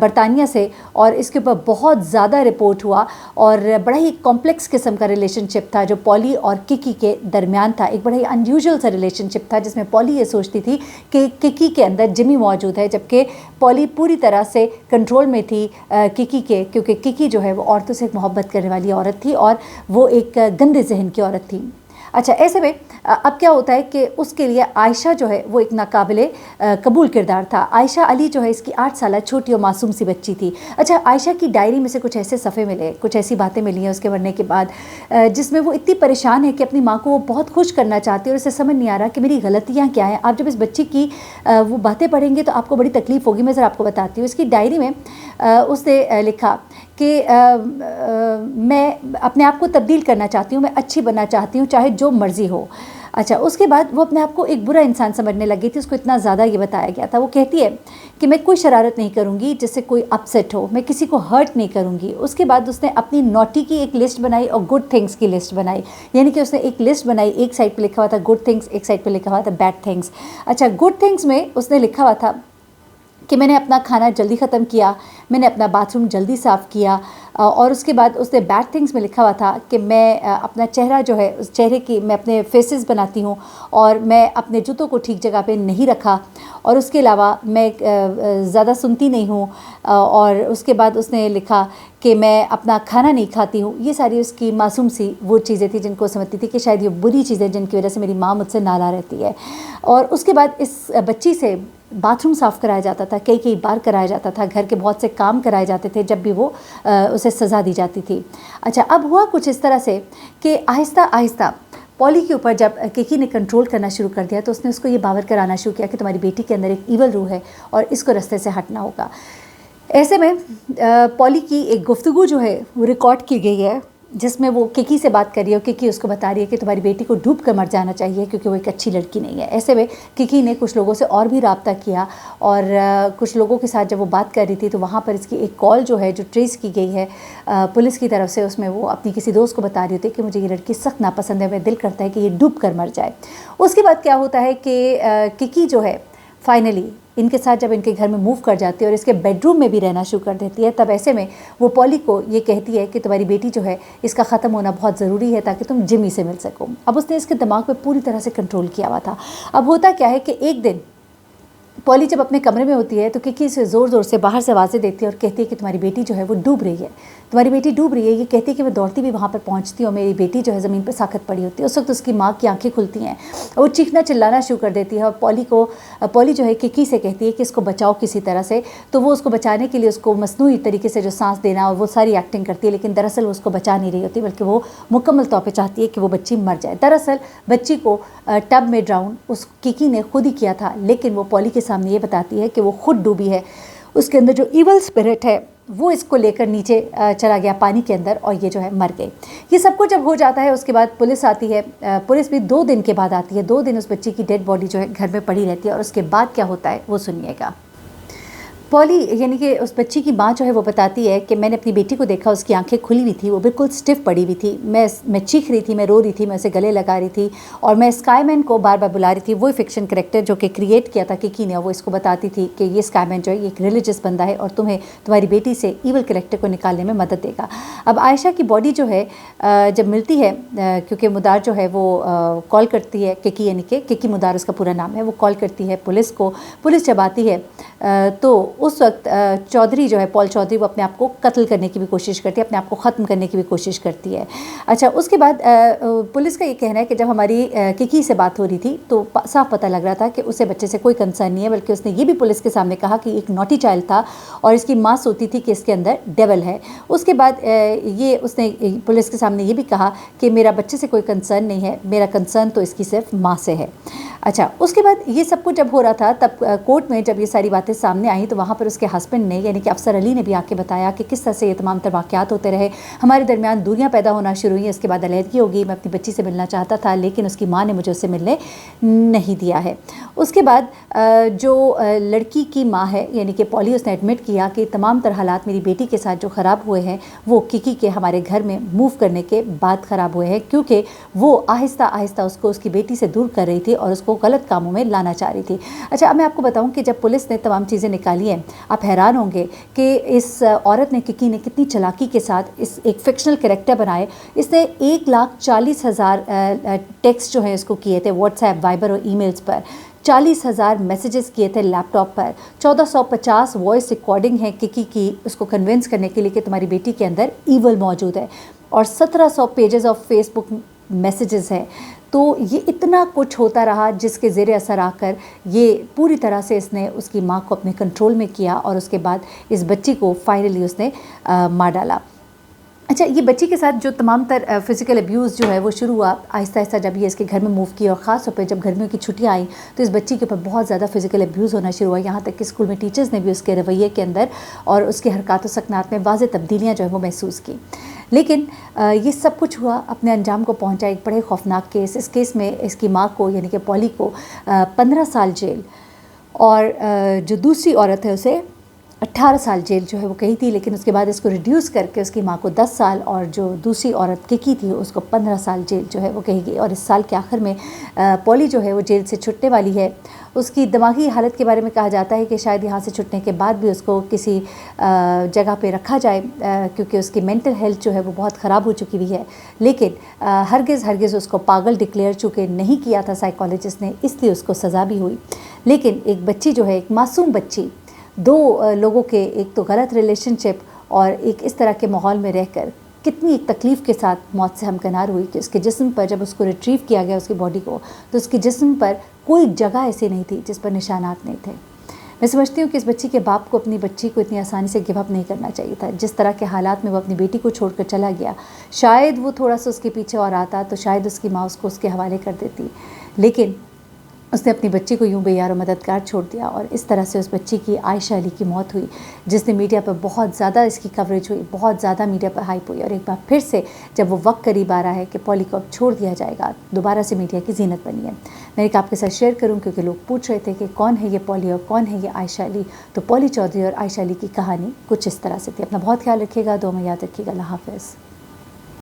برطانیہ سے، اور اس کے اوپر بہت زیادہ رپورٹ ہوا، اور بڑا ہی کمپلیکس قسم کا ریلیشن شپ تھا جو پولی اور ککی کے درمیان تھا، ایک بڑا ہی انیوژل سا ریلیشن شپ تھا جس میں پولی یہ سوچتی تھی کہ ککی کے اندر جمی موجود ہے، جبکہ پولی پوری طرح سے کنٹرول میں تھی ککی کے، کیونکہ ککی جو ہے وہ عورتوں سے ایک محبت کرنے والی عورت تھی اور وہ ایک گندے ذہن کی عورت تھی۔ اچھا، ایسے میں اب کیا ہوتا ہے کہ اس کے لیے عائشہ جو ہے وہ ایک ناقابل قبول کردار تھا۔ عائشہ علی جو ہے اس کی 8 سالہ چھوٹی اور معصوم سی بچی تھی۔ اچھا، عائشہ کی ڈائری میں سے کچھ ایسے صفحے ملے، کچھ ایسی باتیں ملی ہیں اس کے مرنے کے بعد جس میں وہ اتنی پریشان ہے کہ اپنی ماں کو وہ بہت خوش کرنا چاہتی ہے، اور اسے سمجھ نہیں آ رہا کہ میری غلطیاں کیا ہیں۔ آپ جب اس بچی کی وہ باتیں پڑھیں گے تو آپ کو بڑی تکلیف ہوگی۔ میں ذرا آپ کو بتاتی ہوں۔ اس کی ڈائری میں اس نے لکھا کہ میں اپنے آپ کو تبدیل کرنا چاہتی ہوں، میں اچھی بننا چاہتی ہوں چاہے جو مرضی ہو۔ اچھا، اس کے بعد وہ اپنے آپ کو ایک برا انسان سمجھنے لگی تھی، اس کو اتنا زیادہ یہ بتایا گیا تھا۔ وہ کہتی ہے کہ میں کوئی شرارت نہیں کروں گی جس سے کوئی اپسیٹ ہو، میں کسی کو ہرٹ نہیں کروں گی۔ اس کے بعد اس نے اپنی نوٹی کی ایک لسٹ بنائی اور گڈ تھنگس کی لسٹ بنائی، یعنی کہ اس نے ایک لسٹ بنائی، ایک سائڈ پہ لکھا ہوا تھا گڈ تھنگس، ایک سائڈ پہ لکھا ہوا تھا بیڈ تھنگس۔ اچھا، گڈ تھنگس میں اس نے لکھا ہوا تھا کہ میں نے اپنا کھانا جلدی ختم کیا، میں نے اپنا باتھ روم جلدی صاف کیا، اور اس کے بعد اس نے بیڈ تھنگس میں لکھا ہوا تھا کہ میں اپنا چہرہ جو ہے اس چہرے کی میں اپنے فیسز بناتی ہوں، اور میں اپنے جوتوں کو ٹھیک جگہ پہ نہیں رکھا، اور اس کے علاوہ میں زیادہ سنتی نہیں ہوں، اور اس کے بعد اس نے لکھا کہ میں اپنا کھانا نہیں کھاتی ہوں۔ یہ ساری اس کی معصوم سی وہ چیزیں تھیں جن کو سمجھتی تھی کہ شاید یہ بری چیزیں جن کی وجہ سے میری ماں مجھ سے ناراض رہتی ہے۔ اور اس کے بعد اس بچی سے باتھ روم صاف کرایا جاتا تھا، کئی بار کرایا جاتا تھا، گھر کے بہت سے کام کرائے جاتے تھے جب بھی وہ اسے سزا دی جاتی تھی۔ اچھا، اب ہوا کچھ اس طرح سے کہ آہستہ آہستہ پولی کے اوپر جب ککی نے کنٹرول کرنا شروع کر دیا تو اس نے اس کو یہ باور کرانا شروع کیا کہ تمہاری بیٹی کے اندر ایک ایول روح ہے اور اس کو رستے سے ہٹنا ہوگا۔ ایسے میں پولی کی ایک گفتگو جو ہے وہ ریکارڈ کی گئی ہے جس میں وہ ککی سے بات کر رہی ہے، اور ککی اس کو بتا رہی ہے کہ تمہاری بیٹی کو ڈوب کر مر جانا چاہیے کیونکہ وہ ایک اچھی لڑکی نہیں ہے۔ ایسے میں ککی نے کچھ لوگوں سے اور بھی رابطہ کیا، اور کچھ لوگوں کے ساتھ جب وہ بات کر رہی تھی تو وہاں پر اس کی ایک کال جو ہے جو ٹریس کی گئی ہے پولیس کی طرف سے، اس میں وہ اپنی کسی دوست کو بتا رہی ہوتی ہے کہ مجھے یہ لڑکی سخت ناپسند ہے، میرا دل کرتا ہے کہ یہ ڈوب کر مر جائے۔ اس کے بعد کیا ہوتا ہے کہ ککی جو ہے فائنلی ان کے ساتھ جب ان کے گھر میں موو کر جاتی ہے اور اس کے بیڈ روم میں بھی رہنا شروع کر دیتی ہے، تب ایسے میں وہ پولی کو یہ کہتی ہے کہ تمہاری بیٹی جو ہے اس کا ختم ہونا بہت ضروری ہے تاکہ تم جمی سے مل سکو۔ اب اس نے اس کے دماغ پہ پوری طرح سے کنٹرول کیا ہوا تھا۔ اب ہوتا کیا ہے کہ ایک دن پولی جب اپنے کمرے میں ہوتی ہے تو ککی سے زور زور سے باہر سے آوازیں دیتی ہے اور کہتی ہے کہ تمہاری بیٹی جو ہے وہ ڈوب رہی ہے، تمہاری بیٹی ڈوب رہی ہے۔ یہ کہتی ہے کہ میں دوڑتی بھی وہاں پر پہنچتی ہوں، میری بیٹی جو ہے زمین پہ ساکت پڑی ہوتی ہے۔ اس وقت اس کی ماں کی آنکھیں کھلتی ہیں، وہ چیخنا چلانا شروع کر دیتی ہے، اور پولی جو ہے ککی سے کہتی ہے کہ اس کو بچاؤ کسی طرح سے۔ تو وہ اس کو بچانے کے لیے اس کو مصنوعی طریقے سے جو سانس دینا اور وہ ساری ایکٹنگ کرتی ہے، لیکن دراصل وہ اس کو بچا نہیں رہی ہوتی بلکہ وہ مکمل طور پہ چاہتی ہے کہ وہ بچی مر جائے۔ دراصل بچی کو ٹب میں ڈراؤن اس ککی نے خود ہی کیا تھا، لیکن وہ پولی کے سامنے یہ بتاتی ہے کہ وہ خود ڈوبی ہے، اس کے اندر جو ایول اسپرٹ ہے وہ اس کو لے کر نیچے چلا گیا پانی کے اندر، اور یہ جو ہے مر گئی۔ یہ سب کچھ جب ہو جاتا ہے اس کے بعد پولیس آتی ہے، پولیس بھی 2 دن کے بعد آتی ہے، 2 دن اس بچی کی ڈیڈ باڈی جو ہے گھر میں پڑی رہتی ہے، اور اس کے بعد کیا ہوتا ہے وہ سنیے گا۔ پولی یعنی کہ اس بچی کی ماں جو ہے وہ بتاتی ہے کہ میں نے اپنی بیٹی کو دیکھا، اس کی آنکھیں کھلی ہوئی تھی، وہ بالکل اسٹف پڑی ہوئی تھی، میں چیخ رہی تھی، میں رو رہی تھی، میں اسے گلے لگا رہی تھی، اور میں اسکائی مین کو بار بار بلا رہی تھی، وہ فکشن کریکٹر جو کہ کریٹ کیا تھا ککی نے، وہ اس کو بتاتی تھی کہ یہ اسکائی مین جو ہے یہ ایک ریلیجس بندہ ہے اور تمہیں تمہاری بیٹی سے ایول کریکٹر کو نکالنے میں مدد دے گا۔ اب عائشہ کی باڈی جو ہے جب ملتی ہے، کیونکہ مدار جو ہے وہ کال کرتی ہے، ککی یعنی کہ ککی مدار اس کا پورا نام ہے، وہ کال کرتی ہے پولیس کو۔ پولیس جب آتی ہے تو اس وقت چودھری جو ہے پال چودھری وہ اپنے آپ کو قتل کرنے کی بھی کوشش کرتی ہے، اپنے آپ کو ختم کرنے کی بھی کوشش کرتی ہے۔ اچھا، اس کے بعد پولیس کا یہ کہنا ہے کہ جب ہماری ککی سے بات ہو رہی تھی تو صاف پتہ لگ رہا تھا کہ اسے بچے سے کوئی کنسرن نہیں ہے، بلکہ اس نے یہ بھی پولیس کے سامنے کہا کہ ایک نوٹی چائلڈ تھا اور اس کی ماں سوتی تھی کہ اس کے اندر ڈیول ہے۔ اس کے بعد یہ اس نے پولیس کے سامنے یہ بھی کہا کہ میرا بچے سے کوئی کنسرن نہیں ہے، میرا کنسرن تو اس کی صرف ماں سے ہے۔ اچھا، اس کے بعد یہ سب کچھ جب ہو رہا تھا تب کورٹ میں جب یہ ساری باتیں سامنے آئیں تو وہاں وہاں پر اس کے ہسبینڈ نے یعنی کہ افسر علی نے بھی آ کے بتایا کہ کس طرح سے یہ تمام تر واقعات ہوتے رہے، ہمارے درمیان دوریاں پیدا ہونا شروع ہوئیں، اس کے بعد علیحدگی ہوگی، میں اپنی بچی سے ملنا چاہتا تھا لیکن اس کی ماں نے مجھے اس سے ملنے نہیں دیا ہے۔ اس کے بعد جو لڑکی کی ماں ہے یعنی کہ پولی، اس نے ایڈمٹ کیا کہ تمام تر حالات میری بیٹی کے ساتھ جو خراب ہوئے ہیں وہ ککی کے ہمارے گھر میں موو کرنے کے بعد خراب ہوئے ہیں، کیونکہ وہ آہستہ آہستہ اس کو اس کی بیٹی سے دور کر رہی تھی اور اس کو غلط کاموں میں لانا چاہ رہی تھی۔ اچھا، اب میں آپ کو بتاؤں کہ جب پولیس نے تمام چیزیں نکالی ہیں، آپ حیران ہوں گے کہ اس عورت نے، ککی نے، کتنی چلاکی کے ساتھ اس ایک فکشنل کریکٹر بنائے۔ اس نے 1,40,000 ٹیکسٹ جو ہیں اس کو کیے تھے واٹس ایپ، وائبر اور ای میلز پر، 40,000 میسیجز کیے تھے لیپ ٹاپ پر، 1450 وائس ریکارڈنگ ہے ککی کی اس کو کنونس کرنے کے لیے کہ تمہاری بیٹی کے اندر ایول موجود ہے، اور 1700 pages of Facebook messages ہیں۔ تو یہ اتنا کچھ ہوتا رہا جس کے زیر اثر آ کر یہ پوری طرح سے اس نے اس کی ماں کو اپنے کنٹرول میں کیا اور اس کے بعد اس بچی کو فائنلی اس نے مار ڈالا۔ اچھا، یہ بچی کے ساتھ جو تمام تر فزیکل ابیوز جو ہے وہ شروع ہوا آہستہ آہستہ جب یہ اس کے گھر میں موو کیا، اور خاص طور پہ جب گرمیوں کی چھٹیاں آئیں تو اس بچی کے اوپر بہت زیادہ فزیکل ابیوز ہونا شروع ہوا، یہاں تک کہ اسکول میں ٹیچرز نے بھی اس کے رویے کے اندر اور اس کے حرکات و سکنات میں واضح تبدیلیاں جو ہے وہ محسوس کی۔ لیکن یہ سب کچھ ہوا، اپنے انجام کو پہنچا ایک بڑے خوفناک کیس۔ اس کیس میں اس کی ماں کو یعنی کہ پولی کو 15 سال جیل، اور جو دوسری عورت ہے اسے 18 سال جیل جو ہے وہ کہی تھی، لیکن اس کے بعد اس کو ریڈیوس کر کے اس کی ماں کو 10 سال اور جو دوسری عورت ککی تھی اس کو 15 سال جیل جو ہے وہ کہی گئی۔ اور اس سال کے آخر میں پولی جو ہے وہ جیل سے چھٹنے والی ہے۔ اس کی دماغی حالت کے بارے میں کہا جاتا ہے کہ شاید یہاں سے چھٹنے کے بعد بھی اس کو کسی جگہ پہ رکھا جائے، کیونکہ اس کی مینٹل ہیلتھ جو ہے وہ بہت خراب ہو چکی ہوئی ہے، لیکن ہرگز اس کو پاگل ڈکلیئر چونکہ نہیں کیا تھا سائیکالوجسٹ نے، اس لیے اس کو سزا بھی ہوئی۔ لیکن ایک بچی جو ہے، ایک معصوم بچی، دو لوگوں کے ایک تو غلط ریلیشن شپ اور ایک اس طرح کے ماحول میں رہ کر کتنی ایک تکلیف کے ساتھ موت سے ہمکنار ہوئی کہ اس کے جسم پر جب اس کو ریٹریو کیا گیا اس کی باڈی کو، تو اس کے جسم پر کوئی جگہ ایسی نہیں تھی جس پر نشانات نہیں تھے۔ میں سمجھتی ہوں کہ اس بچی کے باپ کو اپنی بچی کو اتنی آسانی سے گیو اپ نہیں کرنا چاہیے تھا۔ جس طرح کے حالات میں وہ اپنی بیٹی کو چھوڑ کر چلا گیا، شاید وہ تھوڑا سا اس کے پیچھے اور آتا تو شاید اس کی ماں اس کو اس کے حوالے کر دیتی، لیکن اس نے اپنی بچی کو یوں بے یار و مددگار چھوڑ دیا، اور اس طرح سے اس بچی کی عائشہ علی کی موت ہوئی، جس نے میڈیا پر بہت زیادہ اس کی کوریج ہوئی، بہت زیادہ میڈیا پر ہائپ ہوئی، اور ایک بار پھر سے جب وہ وقت قریب آ رہا ہے کہ پولی کو اب چھوڑ دیا جائے گا، دوبارہ سے میڈیا کی زینت بنی ہے۔ میں ایک آپ کے ساتھ شیئر کروں کیونکہ لوگ پوچھ رہے تھے کہ کون ہے یہ پولی اور کون ہے یہ عائشہ علی، تو پولی چودھری اور عائشہ علی کی کہانی کچھ اس طرح سے تھی۔ اپنا بہت خیال رکھیے گا، دعا میں یاد رکھیے گا۔ اللہ حافظ۔